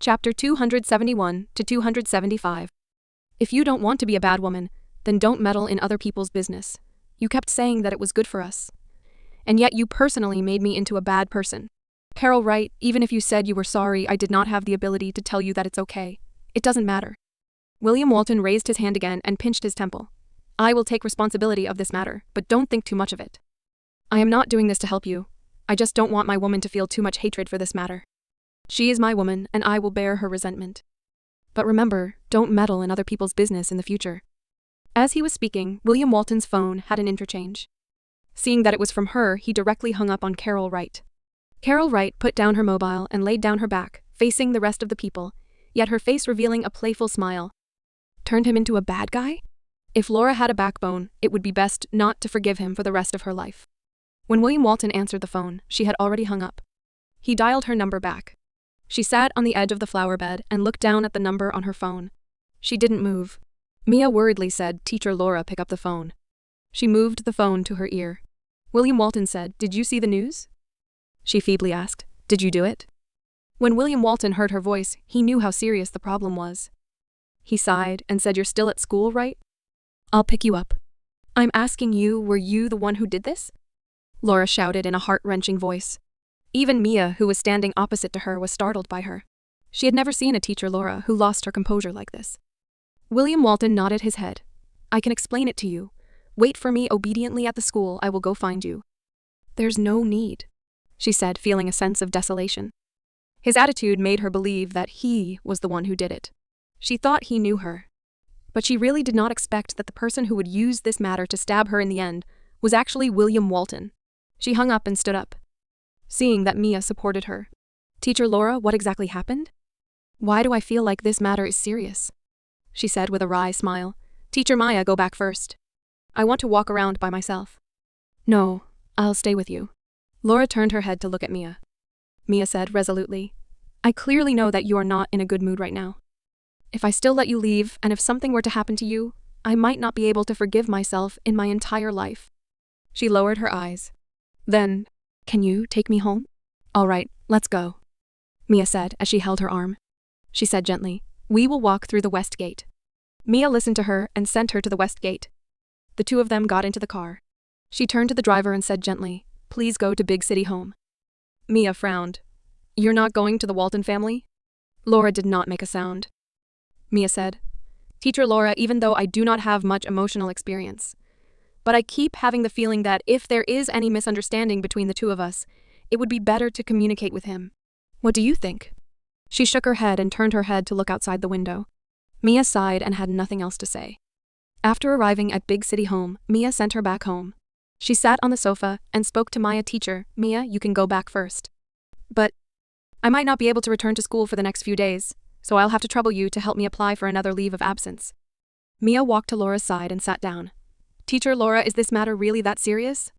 Chapter 271 to 275. If you don't want to be a bad woman, then don't meddle in other people's business. You kept saying that it was good for us. And yet you personally made me into a bad person. Carol Wright, even if you said you were sorry, I did not have the ability to tell you that it's okay. It doesn't matter. William Walton raised his hand again and pinched his temple. I will take responsibility of this matter, but don't think too much of it. I am not doing this to help you. I just don't want my woman to feel too much hatred for this matter. She is my woman, and I will bear her resentment. But remember, don't meddle in other people's business in the future. As he was speaking, William Walton's phone had an interchange. Seeing that it was from her, he directly hung up on Carol Wright. Carol Wright put down her mobile and laid down her back, facing the rest of the people, yet her face revealing a playful smile. Turned him into a bad guy? If Laura had a backbone, it would be best not to forgive him for the rest of her life. When William Walton answered the phone, she had already hung up. He dialed her number back. She sat on the edge of the flower bed and looked down at the number on her phone. She didn't move. Mia worriedly said, "Teacher Laura, pick up the phone." She moved the phone to her ear. William Walton said, "Did you see the news?" She feebly asked, "Did you do it?" When William Walton heard her voice, he knew how serious the problem was. He sighed and said, "You're still at school, right? I'll pick you up." "I'm asking you, were you the one who did this?" Laura shouted in a heart-wrenching voice. Even Mia, who was standing opposite to her, was startled by her. She had never seen a teacher Laura who lost her composure like this. William Walton nodded his head. "I can explain it to you. Wait for me obediently at the school, I will go find you." "There's no need," she said, feeling a sense of desolation. His attitude made her believe that he was the one who did it. She thought he knew her. But she really did not expect that the person who would use this matter to stab her in the end was actually William Walton. She hung up and stood up, seeing that Mia supported her. "Teacher Laura, what exactly happened?" "Why do I feel like this matter is serious?" she said with a wry smile. "Teacher Maya, go back first. I want to walk around by myself." "No, I'll stay with you." Laura turned her head to look at Mia. Mia said resolutely, "I clearly know that you are not in a good mood right now. If I still let you leave, and if something were to happen to you, I might not be able to forgive myself in my entire life." She lowered her eyes. Then, "Can you take me home?" "All right, let's go," Mia said as she held her arm. She said gently, "We will walk through the west gate." Mia listened to her and sent her to the west gate. The two of them got into the car. She turned to the driver and said gently, "Please go to Big City Home." Mia frowned. "You're not going to the Walton family?" Laura did not make a sound. Mia said, "Teacher Laura, even though I do not have much emotional experience, but I keep having the feeling that if there is any misunderstanding between the two of us, it would be better to communicate with him. What do you think?" She shook her head and turned her head to look outside the window. Mia sighed and had nothing else to say. After arriving at Big City Home, Mia sent her back home. She sat on the sofa and spoke to Maya. "Teacher, Mia, you can go back first. But I might not be able to return to school for the next few days, so I'll have to trouble you to help me apply for another leave of absence." Mia walked to Laura's side and sat down. "Teacher Laura, is this matter really that serious?"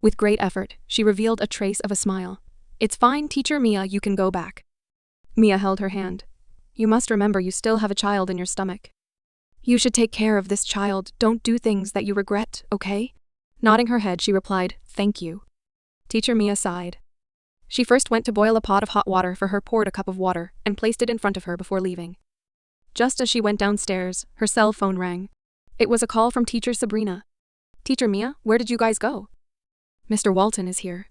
With great effort, she revealed a trace of a smile. "It's fine, Teacher Mia, you can go back." Mia held her hand. "You must remember you still have a child in your stomach. You should take care of this child, don't do things that you regret, okay?" Nodding her head, she replied, "Thank you." Teacher Mia sighed. She first went to boil a pot of hot water for her, poured a cup of water, and placed it in front of her before leaving. Just as she went downstairs, her cell phone rang. It was a call from Teacher Sabrina. "Teacher Mia, where did you guys go?" "Mr. Walton is here."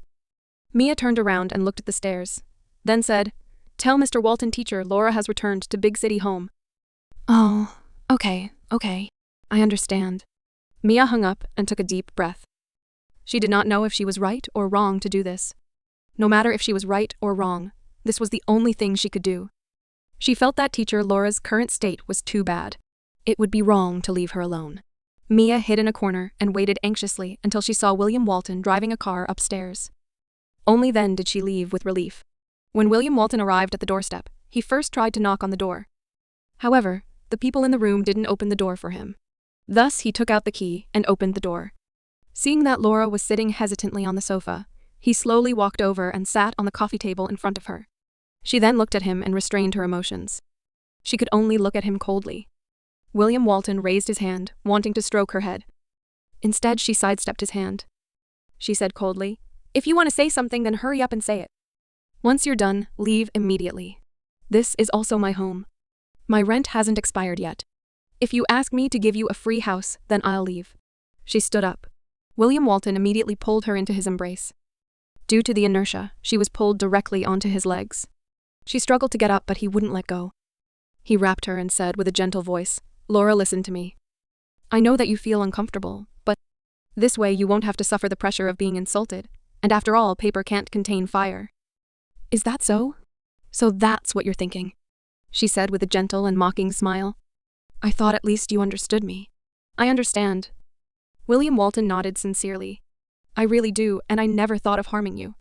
Mia turned around and looked at the stairs, then said, "Tell Mr. Walton Teacher Laura has returned to Big City Home." "Oh, okay. I understand." Mia hung up and took a deep breath. She did not know if she was right or wrong to do this. No matter if she was right or wrong, this was the only thing she could do. She felt that Teacher Laura's current state was too bad. It would be wrong to leave her alone. Mia hid in a corner and waited anxiously until she saw William Walton driving a car upstairs. Only then did she leave with relief. When William Walton arrived at the doorstep, he first tried to knock on the door. However, the people in the room didn't open the door for him. Thus, he took out the key and opened the door. Seeing that Laura was sitting hesitantly on the sofa, he slowly walked over and sat on the coffee table in front of her. She then looked at him and restrained her emotions. She could only look at him coldly. William Walton raised his hand, wanting to stroke her head. Instead, she sidestepped his hand. She said coldly, "If you want to say something, then hurry up and say it. Once you're done, leave immediately." This is also my home. My rent hasn't expired yet. If you ask me to give you a free house, then I'll leave." She stood up. William Walton immediately pulled her into his embrace. Due to the inertia, she was pulled directly onto his legs. She struggled to get up, but he wouldn't let go. He wrapped her and said with a gentle voice, "Laura, listen to me. I know that you feel uncomfortable, but this way you won't have to suffer the pressure of being insulted. And after all, paper can't contain fire." "Is that so? So that's what you're thinking," she said with a gentle and mocking smile. "I thought at least you understood me." "I understand." William Walton nodded sincerely. "I really do, and I never thought of harming you."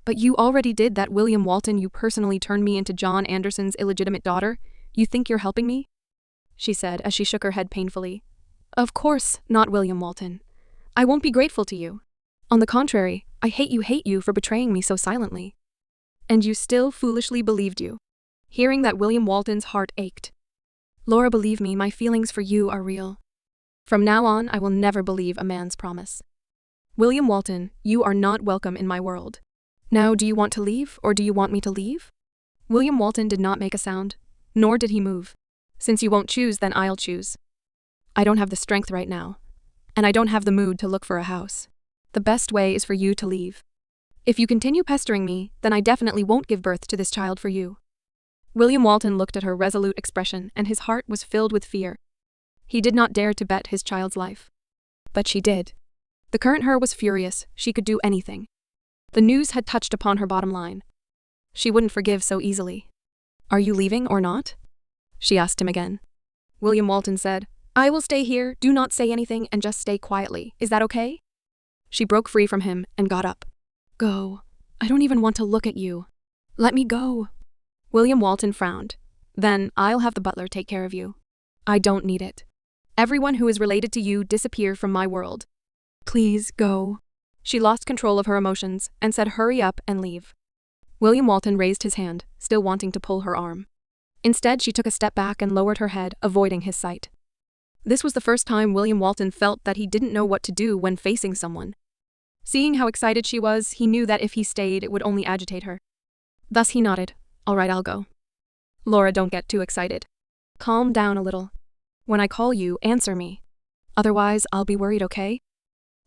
"But you already did that, William Walton. You personally turned me into John Anderson's illegitimate daughter. You think you're helping me?" she said as she shook her head painfully. "Of course not, William Walton. I won't be grateful to you. On the contrary, I hate you for betraying me so silently." "And you still foolishly believed you." Hearing that, William Walton's heart ached. "Laura, believe me, my feelings for you are real. From now on, I will never believe a man's promise. William Walton, you are not welcome in my world. Now, do you want to leave, or do you want me to leave?" William Walton did not make a sound, nor did he move. "Since you won't choose, then I'll choose. I don't have the strength right now, and I don't have the mood to look for a house. The best way is for you to leave. If you continue pestering me, then I definitely won't give birth to this child for you." William Walton looked at her resolute expression, and his heart was filled with fear. He did not dare to bet his child's life. But she did. The current her was furious. She could do anything. The news had touched upon her bottom line. She wouldn't forgive so easily. "Are you leaving or not?" she asked him again. William Walton said, "I will stay here. Do not say anything and just stay quietly. Is that okay?" She broke free from him and got up. "Go. I don't even want to look at you. Let me go." William Walton frowned. "Then I'll have the butler take care of you. I don't need it. Everyone who is related to you disappear from my world. Please go." She lost control of her emotions and said, "Hurry up and leave." William Walton raised his hand, still wanting to pull her arm. Instead, she took a step back and lowered her head, avoiding his sight. This was the first time William Walton felt that he didn't know what to do when facing someone. Seeing how excited she was, he knew that if he stayed, it would only agitate her. Thus he nodded. "All right, I'll go. Laura, don't get too excited. Calm down a little. When I call you, answer me. Otherwise, I'll be worried, okay?"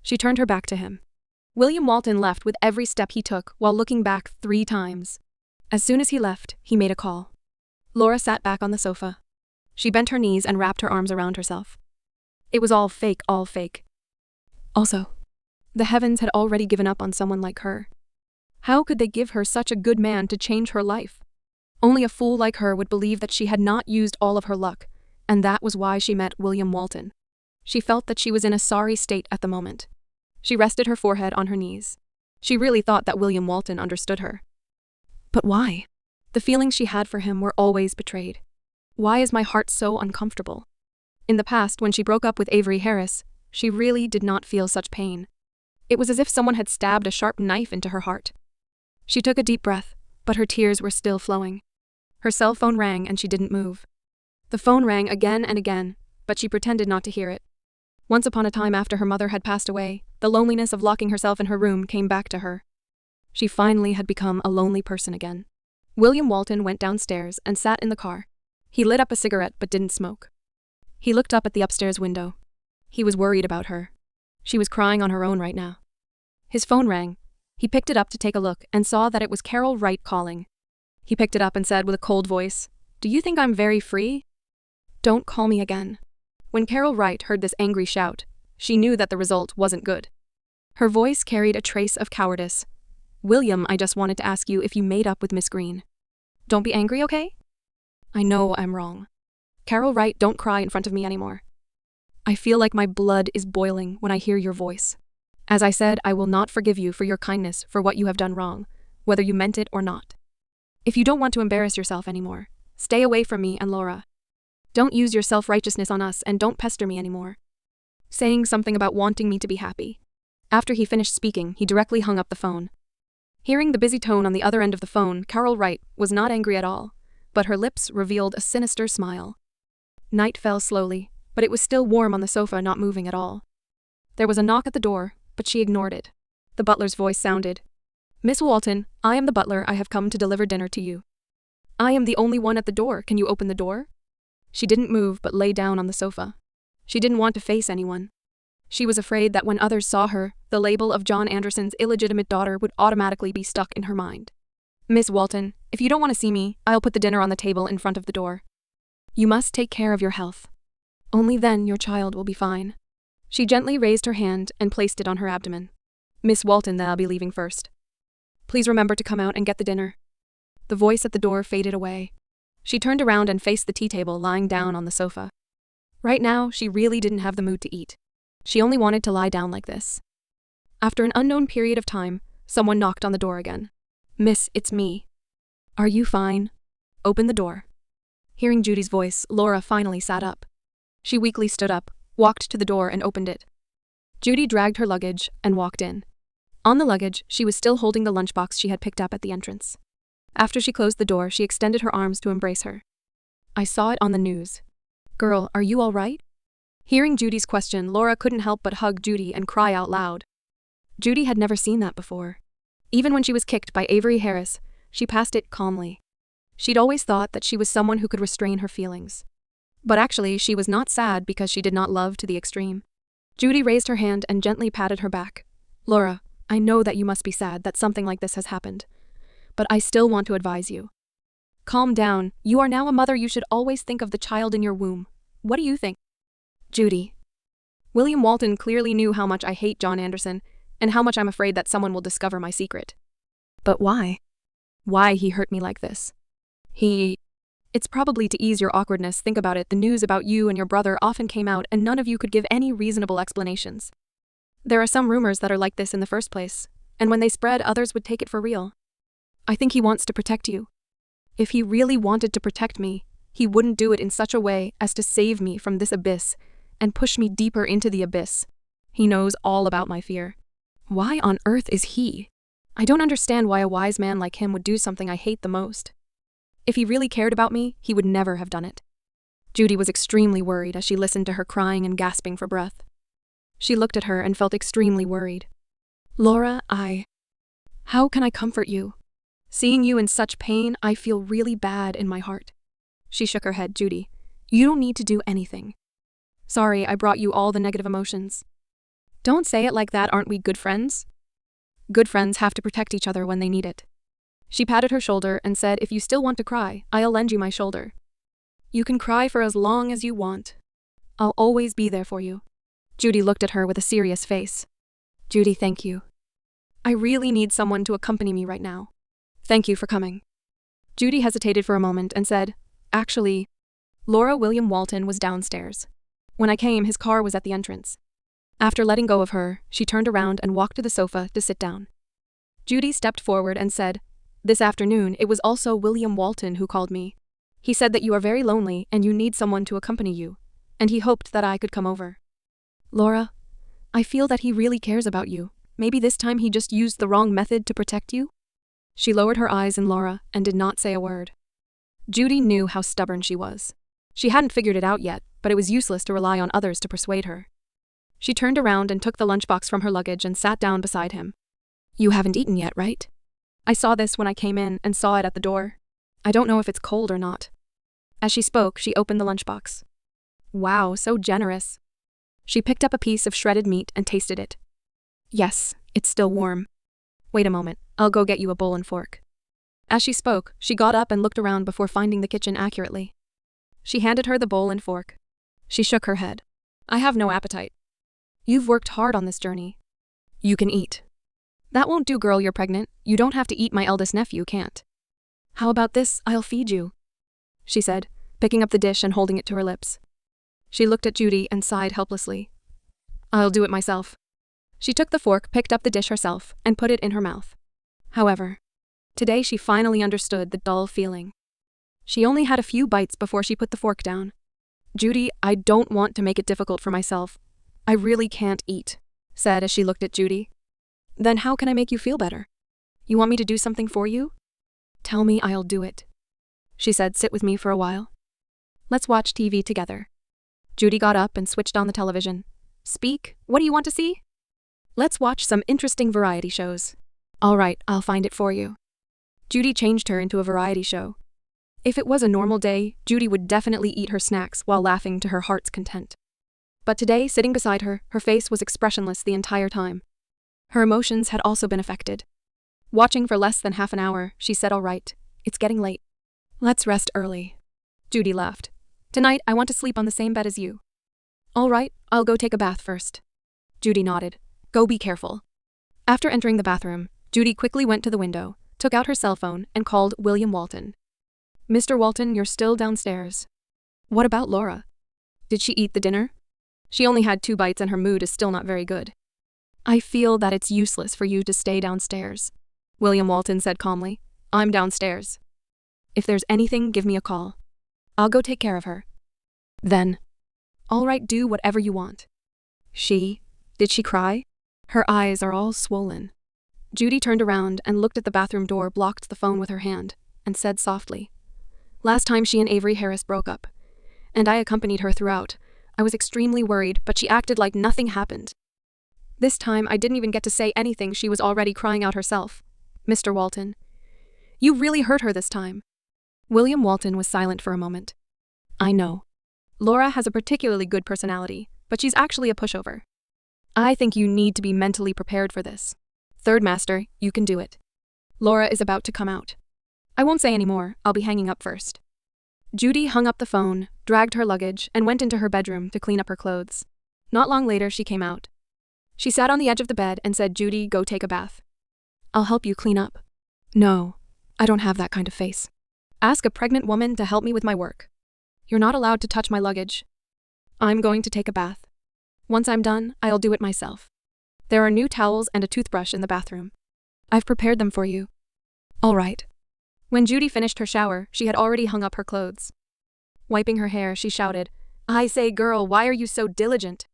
She turned her back to him. William Walton left with every step he took while looking back 3 times. As soon as he left, he made a call. Laura sat back on the sofa. She bent her knees and wrapped her arms around herself. It was all fake, all fake. Also, the heavens had already given up on someone like her. How could they give her such a good man to change her life? Only a fool like her would believe that she had not used all of her luck, and that was why she met William Walton. She felt that she was in a sorry state at the moment. She rested her forehead on her knees. She really thought that William Walton understood her. But why? The feelings she had for him were always betrayed. Why is my heart so uncomfortable? In the past, when she broke up with Avery Harris, she really did not feel such pain. It was as if someone had stabbed a sharp knife into her heart. She took a deep breath, but her tears were still flowing. Her cell phone rang and she didn't move. The phone rang again and again, but she pretended not to hear it. Once upon a time, after her mother had passed away, the loneliness of locking herself in her room came back to her. She finally had become a lonely person again. William Walton went downstairs and sat in the car. He lit up a cigarette but didn't smoke. He looked up at the upstairs window. He was worried about her. She was crying on her own right now. His phone rang. He picked it up to take a look and saw that it was Carol Wright calling. He picked it up and said with a cold voice, "Do you think I'm very free? Don't call me again." When Carol Wright heard this angry shout, she knew that the result wasn't good. Her voice carried a trace of cowardice. "William, I just wanted to ask you if you made up with Miss Green. Don't be angry, okay? I know I'm wrong. Carol Wright, don't cry in front of me anymore. I feel like my blood is boiling when I hear your voice. As I said, I will not forgive you for your kindness for what you have done wrong, whether you meant it or not. If you don't want to embarrass yourself anymore, stay away from me and Laura. Don't use your self-righteousness on us and don't pester me anymore." Saying something about wanting me to be happy. After he finished speaking, he directly hung up the phone. Hearing the busy tone on the other end of the phone, Carol Wright was not angry at all, but her lips revealed a sinister smile. Night fell slowly, but it was still warm on the sofa, not moving at all. There was a knock at the door, but she ignored it. The butler's voice sounded. "Miss Walton, I am the butler. I have come to deliver dinner to you." I am the only one at the door. Can you open the door? She didn't move but lay down on the sofa. She didn't want to face anyone. She was afraid that when others saw her, the label of John Anderson's illegitimate daughter would automatically be stuck in her mind. Miss Walton, if you don't want to see me, I'll put the dinner on the table in front of the door. You must take care of your health. Only then your child will be fine. She gently raised her hand and placed it on her abdomen. Miss Walton, I'll be leaving first. Please remember to come out and get the dinner. The voice at the door faded away. She turned around and faced the tea table lying down on the sofa. Right now, she really didn't have the mood to eat. She only wanted to lie down like this. After an unknown period of time, someone knocked on the door again. Miss, it's me. Are you fine? Open the door. Hearing Judy's voice, Laura finally sat up. She weakly stood up, walked to the door and opened it. Judy dragged her luggage and walked in. On the luggage, she was still holding the lunchbox she had picked up at the entrance. After she closed the door, she extended her arms to embrace her. I saw it on the news. Girl, are you all right? Hearing Judy's question, Laura couldn't help but hug Judy and cry out loud. Judy had never seen that before. Even when she was kicked by Avery Harris, she passed it calmly. She'd always thought that she was someone who could restrain her feelings. But actually, she was not sad because she did not love to the extreme. Judy raised her hand and gently patted her back. Laura, I know that you must be sad that something like this has happened. But I still want to advise you. Calm down. You are now a mother. You should always think of the child in your womb. What do you think? Judy. William Walton clearly knew how much I hate John Anderson and how much I'm afraid that someone will discover my secret. But why? Why he hurt me like this? It's probably to ease your awkwardness. Think about it. The news about you and your brother often came out and none of you could give any reasonable explanations. There are some rumors that are like this in the first place, and when they spread, others would take it for real. I think he wants to protect you. If he really wanted to protect me, he wouldn't do it in such a way as to save me from this abyss and push me deeper into the abyss. He knows all about my fear. Why on earth is he? I don't understand why a wise man like him would do something I hate the most. If he really cared about me, he would never have done it. Judy was extremely worried as she listened to her crying and gasping for breath. She looked at her and felt extremely worried. Laura, how can I comfort you? Seeing you in such pain, I feel really bad in my heart. She shook her head. Judy, you don't need to do anything. Sorry, I brought you all the negative emotions. Don't say it like that. Aren't we good friends? Good friends have to protect each other when they need it. She patted her shoulder and said, if you still want to cry, I'll lend you my shoulder. You can cry for as long as you want. I'll always be there for you. Judy looked at her with a serious face. Judy, thank you. I really need someone to accompany me right now. Thank you for coming. Judy hesitated for a moment and said, actually, William Walton was downstairs. When I came, his car was at the entrance. After letting go of her, she turned around and walked to the sofa to sit down. Judy stepped forward and said, this afternoon, it was also William Walton who called me. He said that you are very lonely and you need someone to accompany you, and he hoped that I could come over. Laura, I feel that he really cares about you. Maybe this time he just used the wrong method to protect you? She lowered her eyes in Laura and did not say a word. Judy knew how stubborn she was. She hadn't figured it out yet, but it was useless to rely on others to persuade her. She turned around and took the lunchbox from her luggage and sat down beside him. You haven't eaten yet, right? I saw this when I came in and saw it at the door. I don't know if it's cold or not. As she spoke, she opened the lunchbox. Wow, so generous. She picked up a piece of shredded meat and tasted it. Yes, it's still warm. Wait a moment, I'll go get you a bowl and fork. As she spoke, she got up and looked around before finding the kitchen accurately. She handed her the bowl and fork. She shook her head. I have no appetite. You've worked hard on this journey. You can eat. That won't do, girl, you're pregnant. You don't have to eat, my eldest nephew can't. How about this? I'll feed you, she said, picking up the dish and holding it to her lips. She looked at Judy and sighed helplessly. I'll do it myself. She took the fork, picked up the dish herself, and put it in her mouth. However, today she finally understood the dull feeling. She only had a few bites before she put the fork down. Judy, I don't want to make it difficult for myself. I really can't eat, said as she looked at Judy. Then how can I make you feel better? You want me to do something for you? Tell me, I'll do it. She said, sit with me for a while. Let's watch TV together. Judy got up and switched on the television. Speak, what do you want to see? Let's watch some interesting variety shows. All right, I'll find it for you. Judy changed her into a variety show. If it was a normal day, Judy would definitely eat her snacks while laughing to her heart's content. But today, sitting beside her, her face was expressionless the entire time. Her emotions had also been affected. Watching for less than half an hour, she said, "All right, it's getting late. Let's rest early." Judy laughed. "Tonight, I want to sleep on the same bed as you." "All right, I'll go take a bath first." Judy nodded. "Go be careful." After entering the bathroom, Judy quickly went to the window, took out her cell phone, and called William Walton. "Mr. Walton, you're still downstairs." "What about Laura? Did she eat the dinner?" "She only had 2 bites and her mood is still not very good." "I feel that it's useless for you to stay downstairs," William Walton said calmly. "I'm downstairs. If there's anything, give me a call. I'll go take care of her." Then, "All right, do whatever you want." Did she cry? Her eyes are all swollen." Judy turned around and looked at the bathroom door, blocked the phone with her hand, and said softly, "Last time she and Avery Harris broke up, and I accompanied her throughout. I was extremely worried, but she acted like nothing happened. This time, I didn't even get to say anything. She was already crying out herself. Mr. Walton, you really hurt her this time." William Walton was silent for a moment. "I know. Laura has a particularly good personality, but she's actually a pushover. I think you need to be mentally prepared for this. Third Master, you can do it. Laura is about to come out. I won't say any more, I'll be hanging up first." Judy hung up the phone, dragged her luggage, and went into her bedroom to clean up her clothes. Not long later, she came out. She sat on the edge of the bed and said, "Judy, go take a bath. I'll help you clean up." "No, I don't have that kind of face. Ask a pregnant woman to help me with my work. You're not allowed to touch my luggage. I'm going to take a bath. Once I'm done, I'll do it myself. There are new towels and a toothbrush in the bathroom. I've prepared them for you." "All right." When Judy finished her shower, she had already hung up her clothes. Wiping her hair, she shouted, "I say, girl, why are you so diligent?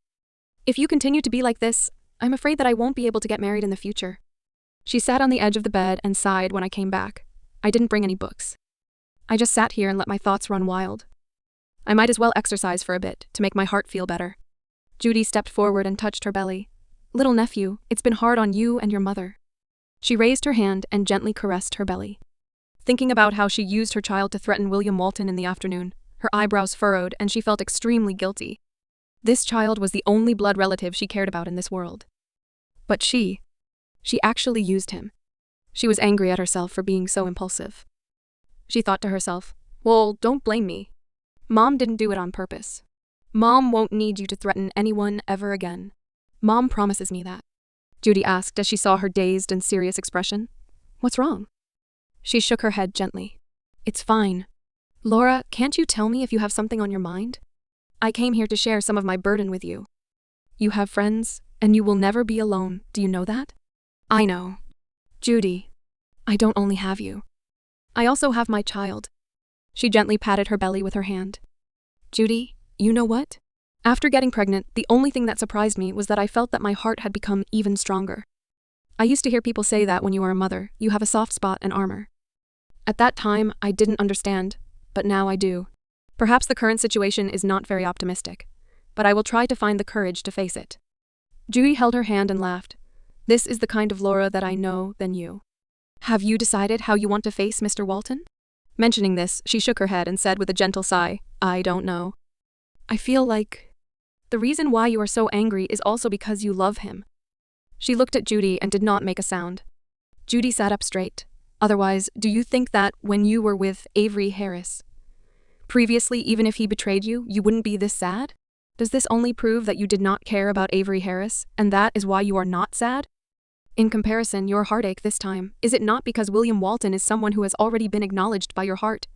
If you continue to be like this, I'm afraid that I won't be able to get married in the future." She sat on the edge of the bed and sighed when I came back. "I didn't bring any books. I just sat here and let my thoughts run wild. I might as well exercise for a bit to make my heart feel better." Judy stepped forward and touched her belly. "Little nephew, it's been hard on you and your mother." She raised her hand and gently caressed her belly. Thinking about how she used her child to threaten William Walton in the afternoon, her eyebrows furrowed and she felt extremely guilty. This child was the only blood relative she cared about in this world. But she actually used him. She was angry at herself for being so impulsive. She thought to herself, "Well, don't blame me. Mom didn't do it on purpose. Mom won't need you to threaten anyone ever again. Mom promises me that." Judy asked as she saw her dazed and serious expression. "What's wrong?" She shook her head gently. "It's fine. Laura, can't you tell me if you have something on your mind? I came here to share some of my burden with you. You have friends, and you will never be alone, do you know that?" "I know. Judy, I don't only have you. I also have my child." She gently patted her belly with her hand. "Judy, you know what? After getting pregnant, the only thing that surprised me was that I felt that my heart had become even stronger. I used to hear people say that when you are a mother, you have a soft spot and armor. At that time, I didn't understand, but now I do. Perhaps the current situation is not very optimistic, but I will try to find the courage to face it." Judy held her hand and laughed. "This is the kind of Laura that I know than you. Have you decided how you want to face Mr. Walton?" Mentioning this, she shook her head and said with a gentle sigh, "I don't know. I feel like the reason why you are so angry is also because you love him." She looked at Judy and did not make a sound. Judy sat up straight. "Otherwise, do you think that when you were with Avery Harris previously, even if he betrayed you, you wouldn't be this sad? Does this only prove that you did not care about Avery Harris, and that is why you are not sad? In comparison, your heartache this time, is it not because William Walton is someone who has already been acknowledged by your heart?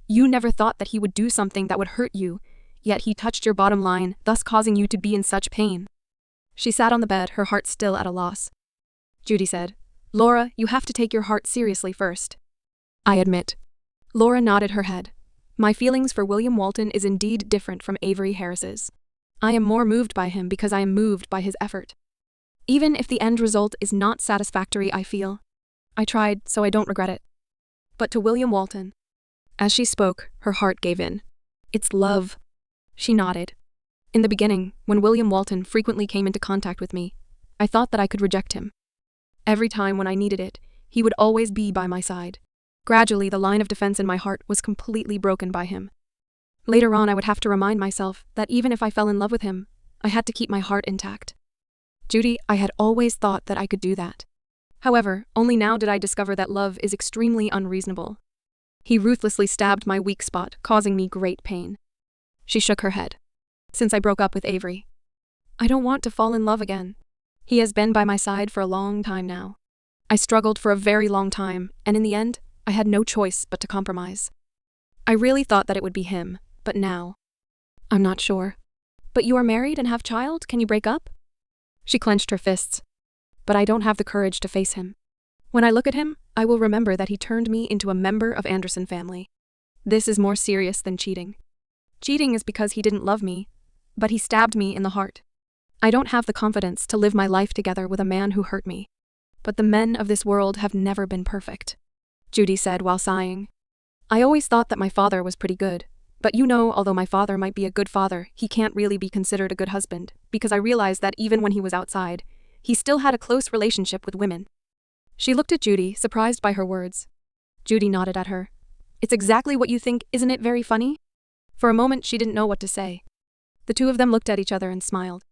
You never thought that he would do something that would hurt you, yet he touched your bottom line, thus causing you to be in such pain." She sat on the bed, her heart still at a loss. Judy said, "Laura, you have to take your heart seriously first." "I admit." Laura nodded her head. "My feelings for William Walton is indeed different from Avery Harris's. I am more moved by him because I am moved by his effort. Even if the end result is not satisfactory, I feel I tried, so I don't regret it. But to William Walton." As she spoke, her heart gave in. "It's love." She nodded. "In the beginning, when William Walton frequently came into contact with me, I thought that I could reject him. Every time when I needed it, he would always be by my side. Gradually, the line of defense in my heart was completely broken by him. Later on, I would have to remind myself that even if I fell in love with him, I had to keep my heart intact. Judy, I had always thought that I could do that. However, only now did I discover that love is extremely unreasonable. He ruthlessly stabbed my weak spot, causing me great pain. She shook her head. Since I broke up with Avery, I don't want to fall in love again. He has been by my side for a long time now. I struggled for a very long time, and in the end, I had no choice but to compromise. I really thought that it would be him, but now, I'm not sure. But you are married and have child, can you break up? She clenched her fists. But I don't have the courage to face him. When I look at him, I will remember that he turned me into a member of Anderson family. This is more serious than cheating. Cheating is because he didn't love me, but he stabbed me in the heart. I don't have the confidence to live my life together with a man who hurt me. But the men of this world have never been perfect, Judy said while sighing. I always thought that my father was pretty good. But although my father might be a good father, he can't really be considered a good husband, because I realized that even when he was outside, he still had a close relationship with women. She looked at Judy, surprised by her words. Judy nodded at her. It's exactly what you think, isn't it very funny? For a moment, she didn't know what to say. The two of them looked at each other and smiled.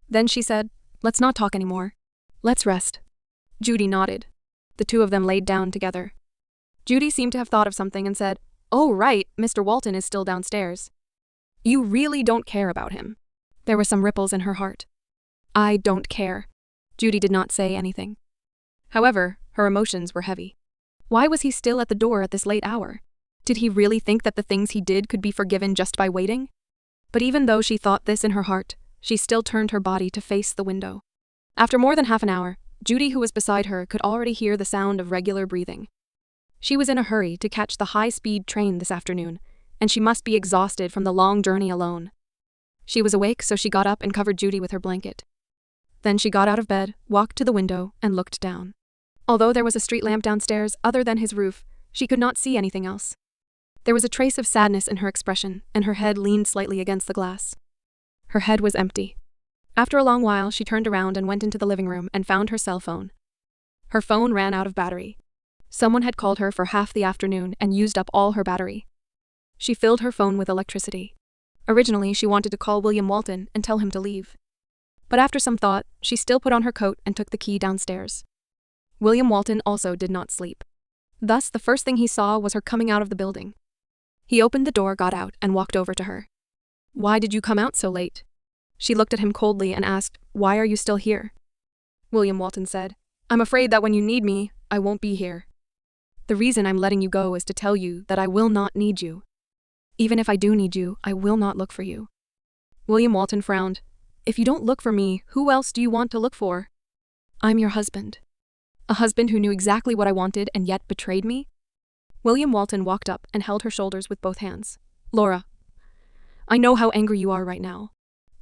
Then she said, let's not talk anymore. Let's rest. Judy nodded. The two of them laid down together. Judy seemed to have thought of something and said, oh right, Mr. Walton is still downstairs. You really don't care about him. There were some ripples in her heart. I don't care. Judy did not say anything. However, her emotions were heavy. Why was he still at the door at this late hour? Did he really think that the things he did could be forgiven just by waiting? But even though she thought this in her heart, she still turned her body to face the window. After more than half an hour, Judy, who was beside her, could already hear the sound of regular breathing. She was in a hurry to catch the high-speed train this afternoon, and she must be exhausted from the long journey alone. She was awake, so she got up and covered Judy with her blanket. Then she got out of bed, walked to the window, and looked down. Although there was a street lamp downstairs other than his roof, she could not see anything else. There was a trace of sadness in her expression, and her head leaned slightly against the glass. Her head was empty. After a long while, she turned around and went into the living room and found her cell phone. Her phone ran out of battery. Someone had called her for half the afternoon and used up all her battery. She filled her phone with electricity. Originally, she wanted to call William Walton and tell him to leave. But after some thought, she still put on her coat and took the key downstairs. William Walton also did not sleep. Thus, the first thing he saw was her coming out of the building. He opened the door, got out, and walked over to her. Why did you come out so late? She looked at him coldly and asked, why are you still here? William Walton said, I'm afraid that when you need me, I won't be here. The reason I'm letting you go is to tell you that I will not need you. Even if I do need you, I will not look for you. William Walton frowned. If you don't look for me, who else do you want to look for? I'm your husband. A husband who knew exactly what I wanted and yet betrayed me? William Walton walked up and held her shoulders with both hands. Laura, I know how angry you are right now.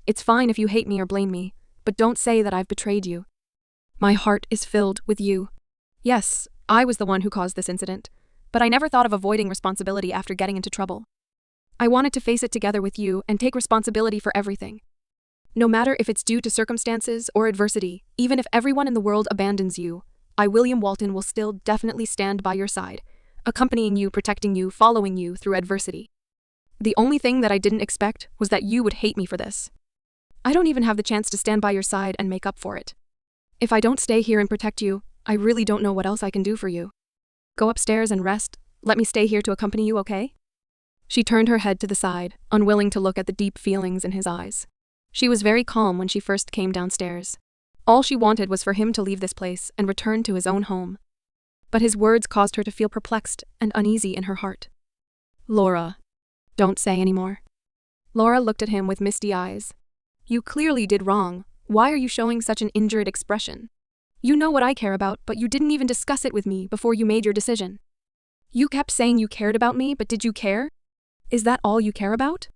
It's fine if you hate me or blame me, but don't say that I've betrayed you. My heart is filled with you. Yes, I was the one who caused this incident, but I never thought of avoiding responsibility after getting into trouble. I wanted to face it together with you and take responsibility for everything. No matter if it's due to circumstances or adversity, even if everyone in the world abandons you, I, William Walton, will still definitely stand by your side, accompanying you, protecting you, following you through adversity. The only thing that I didn't expect was that you would hate me for this. I don't even have the chance to stand by your side and make up for it. If I don't stay here and protect you, I really don't know what else I can do for you. Go upstairs and rest. Let me stay here to accompany you, okay? She turned her head to the side, unwilling to look at the deep feelings in his eyes. She was very calm when she first came downstairs. All she wanted was for him to leave this place and return to his own home. But his words caused her to feel perplexed and uneasy in her heart. Laura, don't say any more. Laura looked at him with misty eyes. You clearly did wrong. Why are you showing such an injured expression? You know what I care about, but you didn't even discuss it with me before you made your decision. You kept saying you cared about me, but did you care? Is that all you care about?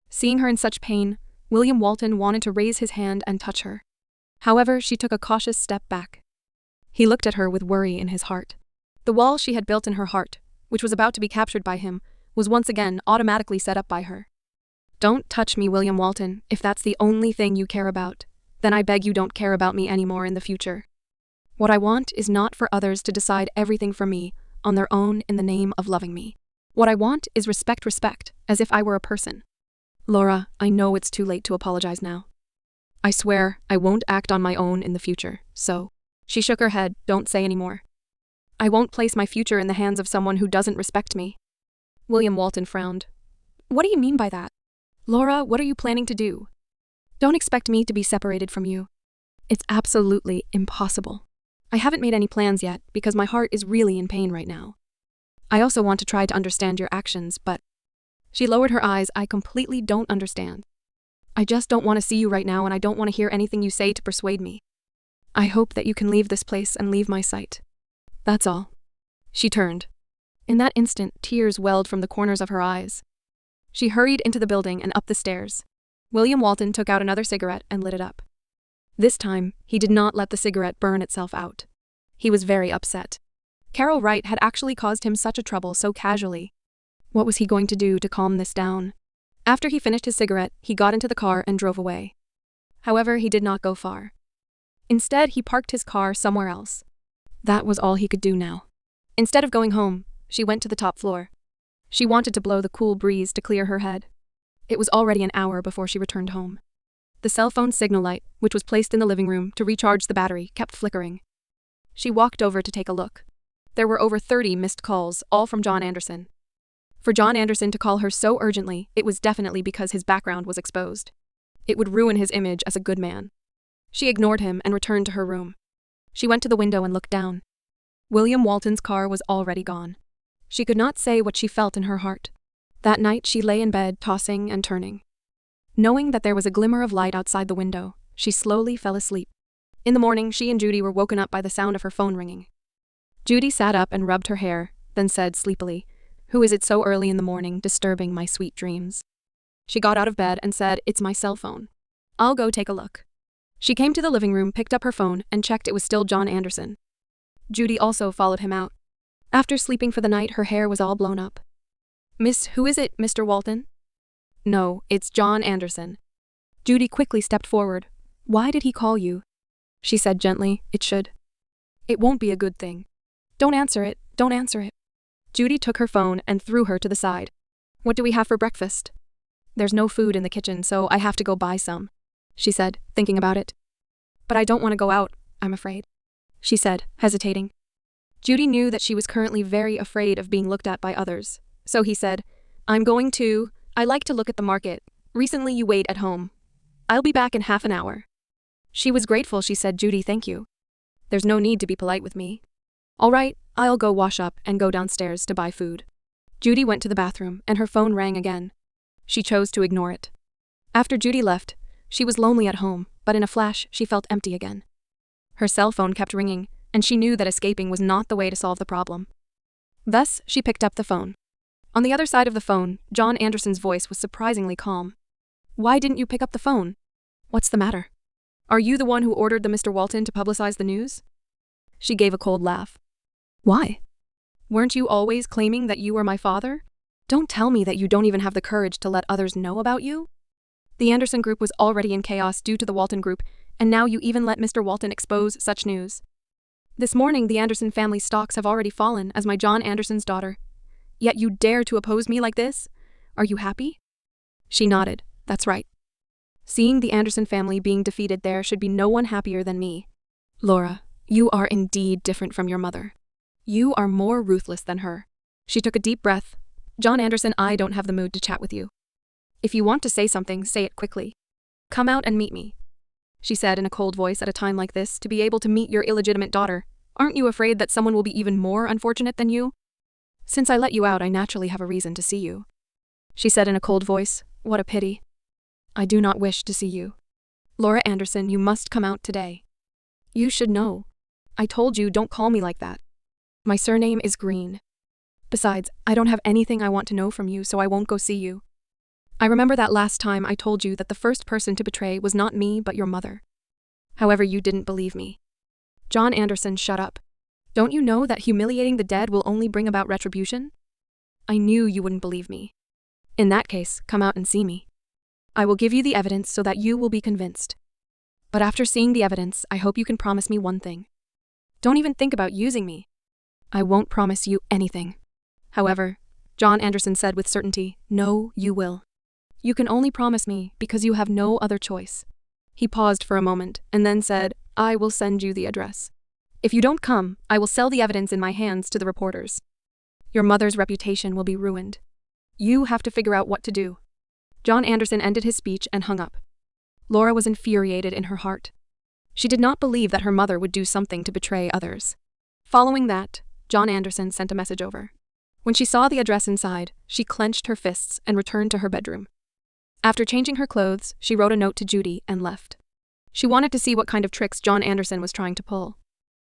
Seeing her in such pain, William Walton wanted to raise his hand and touch her. However, she took a cautious step back. He looked at her with worry in his heart. The wall she had built in her heart, which was about to be captured by him, was once again automatically set up by her. Don't touch me, William Walton, if that's the only thing you care about. Then I beg you don't care about me anymore in the future. What I want is not for others to decide everything for me on their own in the name of loving me. What I want is respect, as if I were a person. Laura, I know it's too late to apologize now. I swear I won't act on my own in the future, so. She shook her head, don't say any more. I won't place my future in the hands of someone who doesn't respect me. William Walton frowned. What do you mean by that? Laura, what are you planning to do? Don't expect me to be separated from you. It's absolutely impossible. I haven't made any plans yet because my heart is really in pain right now. I also want to try to understand your actions, but… She lowered her eyes. I completely don't understand. I just don't want to see you right now, and I don't want to hear anything you say to persuade me. I hope that you can leave this place and leave my sight. That's all. She turned. In that instant, tears welled from the corners of her eyes. She hurried into the building and up the stairs. William Walton took out another cigarette and lit it up. This time, he did not let the cigarette burn itself out. He was very upset. Carol Wright had actually caused him such a trouble so casually. What was he going to do to calm this down? After he finished his cigarette, he got into the car and drove away. However, he did not go far. Instead, he parked his car somewhere else. That was all he could do now. Instead of going home, she went to the top floor. She wanted to blow the cool breeze to clear her head. It was already an hour before she returned home. The cell phone signal light, which was placed in the living room to recharge the battery, kept flickering. She walked over to take a look. There were over 30 missed calls, all from John Anderson. For John Anderson to call her so urgently, it was definitely because his background was exposed. It would ruin his image as a good man. She ignored him and returned to her room. She went to the window and looked down. William Walton's car was already gone. She could not say what she felt in her heart. That night she lay in bed, tossing and turning. Knowing that there was a glimmer of light outside the window, she slowly fell asleep. In the morning, she and Judy were woken up by the sound of her phone ringing. Judy sat up and rubbed her hair, then said sleepily, "Who is it so early in the morning, disturbing my sweet dreams?" She got out of bed and said, "It's my cell phone. I'll go take a look." She came to the living room, picked up her phone, and checked it was still John Anderson. Judy also followed him out. After sleeping for the night, her hair was all blown up. "Miss, who is it, Mr. Walton?" "No, it's John Anderson." Judy quickly stepped forward. "Why did he call you?" She said gently, "It should. It won't be a good thing. Don't answer it, don't answer it." Judy took her phone and threw her to the side. "What do we have for breakfast?" "There's no food in the kitchen, so I have to go buy some," she said, thinking about it. "But I don't want to go out, I'm afraid," she said, hesitating. Judy knew that she was currently very afraid of being looked at by others, so he said, "I'm going to. I like to look at the market. Recently you wait at home. I'll be back in half an hour." She was grateful. She said, "Judy, thank you. There's no need to be polite with me. All right, I'll go wash up and go downstairs to buy food." Judy went to the bathroom and her phone rang again. She chose to ignore it. After Judy left, she was lonely at home, but in a flash, she felt empty again. Her cell phone kept ringing, and she knew that escaping was not the way to solve the problem. Thus, she picked up the phone. On the other side of the phone, John Anderson's voice was surprisingly calm. "Why didn't you pick up the phone? What's the matter? Are you the one who ordered the Mr. Walton to publicize the news?" She gave a cold laugh. "Why? Weren't you always claiming that you were my father? Don't tell me that you don't even have the courage to let others know about you." The Anderson group was already in chaos due to the Walton group, and now you even let Mr. Walton expose such news. This morning, the Anderson family stocks have already fallen as my John Anderson's daughter. Yet you dare to oppose me like this? Are you happy? She nodded. That's right. Seeing the Anderson family being defeated, there should be no one happier than me. Laura, you are indeed different from your mother. You are more ruthless than her. She took a deep breath. John Anderson, I don't have the mood to chat with you. If you want to say something, say it quickly. Come out and meet me, she said in a cold voice. At a time like this, to be able to meet your illegitimate daughter, aren't you afraid that someone will be even more unfortunate than you? Since I let you out, I naturally have a reason to see you, she said in a cold voice. What a pity. I do not wish to see you. Laura Anderson, you must come out today. You should know. I told you, don't call me like that. My surname is Green. Besides, I don't have anything I want to know from you, so I won't go see you. I remember that last time I told you that the first person to betray was not me but your mother. However, you didn't believe me. John Anderson, shut up. Don't you know that humiliating the dead will only bring about retribution? I knew you wouldn't believe me. In that case, come out and see me. I will give you the evidence so that you will be convinced. But after seeing the evidence, I hope you can promise me one thing. Don't even think about using me. I won't promise you anything. However, John Anderson said with certainty, no, you will. You can only promise me because you have no other choice. He paused for a moment and then said, I will send you the address. If you don't come, I will sell the evidence in my hands to the reporters. Your mother's reputation will be ruined. You have to figure out what to do. John Anderson ended his speech and hung up. Laura was infuriated in her heart. She did not believe that her mother would do something to betray others. Following that, John Anderson sent a message over. When she saw the address inside, she clenched her fists and returned to her bedroom. After changing her clothes, she wrote a note to Judy and left. She wanted to see what kind of tricks John Anderson was trying to pull.